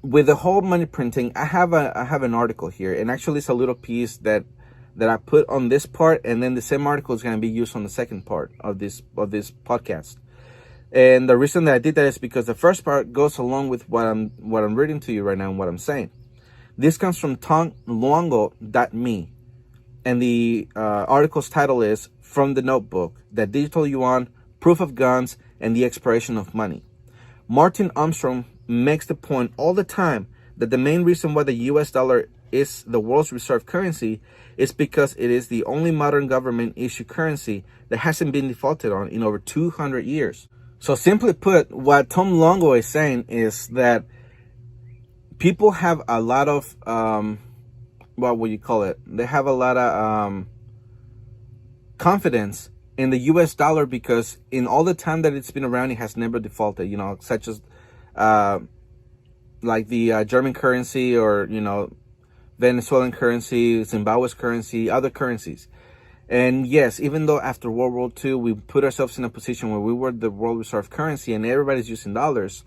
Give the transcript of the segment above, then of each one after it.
with the whole money printing, I have an article here, and actually it's a little piece that I put on this part, and then the same article is going to be used on the second part of this podcast. And the reason that I did that is because the first part goes along with what I'm reading to you right now and what I'm saying. This comes from tongluongo.me, and the article's title is From the Notebook: The Digital Yuan, Proof of Guns, and the Expiration of Money. Martin Armstrong makes the point all the time that the main reason why the US dollar is the world's reserve currency is because it is the only modern government issue currency that hasn't been defaulted on in over 200 years. So simply put, what Tom Longo is saying is that people have a lot of, what would you call it? They have a lot of confidence in the US dollar because in all the time that it's been around, it has never defaulted, such as like the German currency, or, Venezuelan currency, Zimbabwe's currency, other currencies. And yes, even though after World War II, we put ourselves in a position where we were the world reserve currency and everybody's using dollars,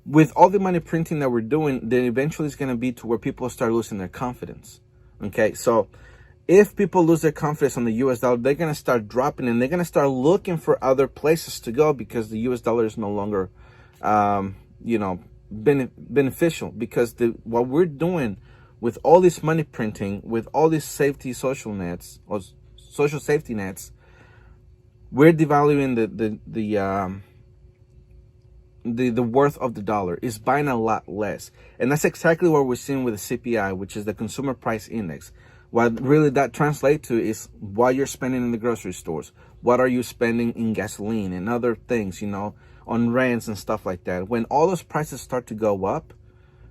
with all the money printing that we're doing, then eventually it's going to be to where people start losing their confidence. Okay, so if people lose their confidence on the US dollar, they're going to start dropping, and they're going to start looking for other places to go because the US dollar is no longer, beneficial, because what we're doing with all this money printing, with all these social safety nets, we're devaluing the worth of the dollar. Is buying a lot less, and that's exactly what we're seeing with the CPI, which is the Consumer Price Index. What really that translates to is what you're spending in the grocery stores. What are you spending in gasoline and other things, on rents and stuff like that. When all those prices start to go up,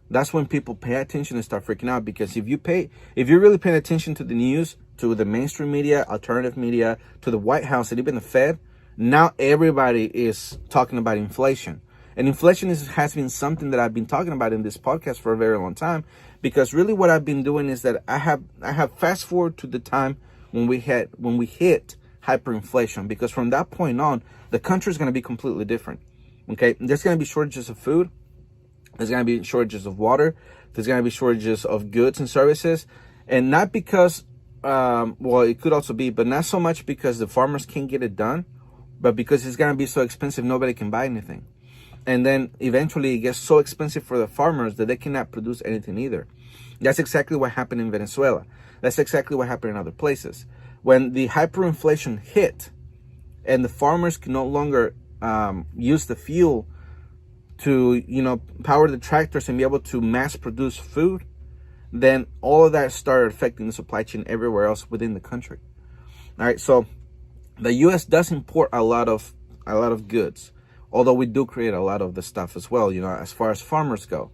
that's when people pay attention and start freaking out. Because if you're really paying attention to the news, to the mainstream media, alternative media, to the White House, and even the Fed, now everybody is talking about inflation. And inflation has been something that I've been talking about in this podcast for a very long time, because really what I've been doing is that I have fast forward to the time when we hit hyperinflation, because from that point on, the country is going to be completely different. Okay, there's going to be shortages of food, there's going to be shortages of water, there's going to be shortages of goods and services, and not because, it could also be, but not so much because the farmers can't get it done, but because it's going to be so expensive, nobody can buy anything. And then eventually it gets so expensive for the farmers that they cannot produce anything either. That's exactly what happened in Venezuela. That's exactly what happened in other places. When the hyperinflation hit and the farmers can no longer use the fuel to, power the tractors and be able to mass produce food, then all of that started affecting the supply chain everywhere else within the country. All right, so the U.S. does import a lot of goods, although we do create a lot of the stuff as well, as far as farmers go.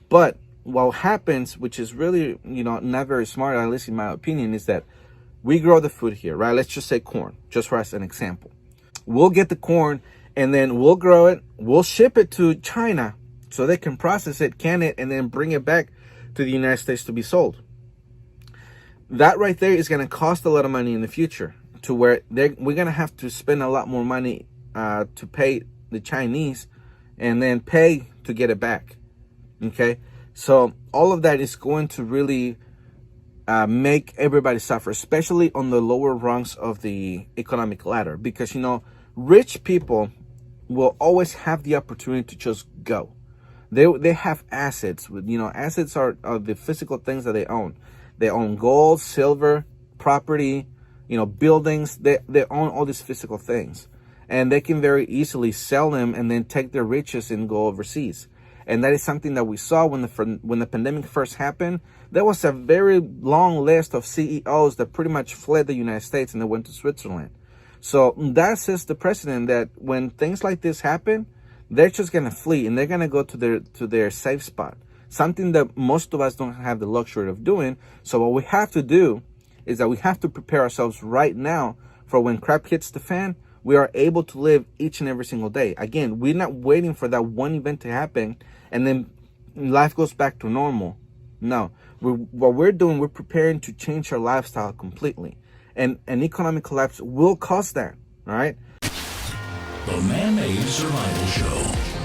But what happens, which is really, not very smart, at least in my opinion, is that we grow the food here, right? Let's just say corn, just for as an example. We'll get the corn, and then we'll grow it, we'll ship it to China so they can process it, can it, and then bring it back to the United States to be sold. That right there is going to cost a lot of money in the future, to where we're going to have to spend a lot more money to pay the Chinese, and then pay to get it back. Okay, so all of that is going to really make everybody suffer, especially on the lower rungs of the economic ladder, because rich people will always have the opportunity to just go. They have assets. Assets are the physical things that they own. They own gold, silver, property, buildings. They own all these physical things, and they can very easily sell them and then take their riches and go overseas. And that is something that we saw when the pandemic first happened. There was a very long list of CEOs that pretty much fled the United States and they went to Switzerland. So that says the precedent that when things like this happen, they're just going to flee and they're going to go to their safe spot. Something that most of us don't have the luxury of doing. So what we have to do is that we have to prepare ourselves right now for when crap hits the fan. We are able to live each and every single day. Again, we're not waiting for that one event to happen and then life goes back to normal. No, what we're doing, we're preparing to change our lifestyle completely. And an economic collapse will cause that, all right? The Man-Made Survival Show.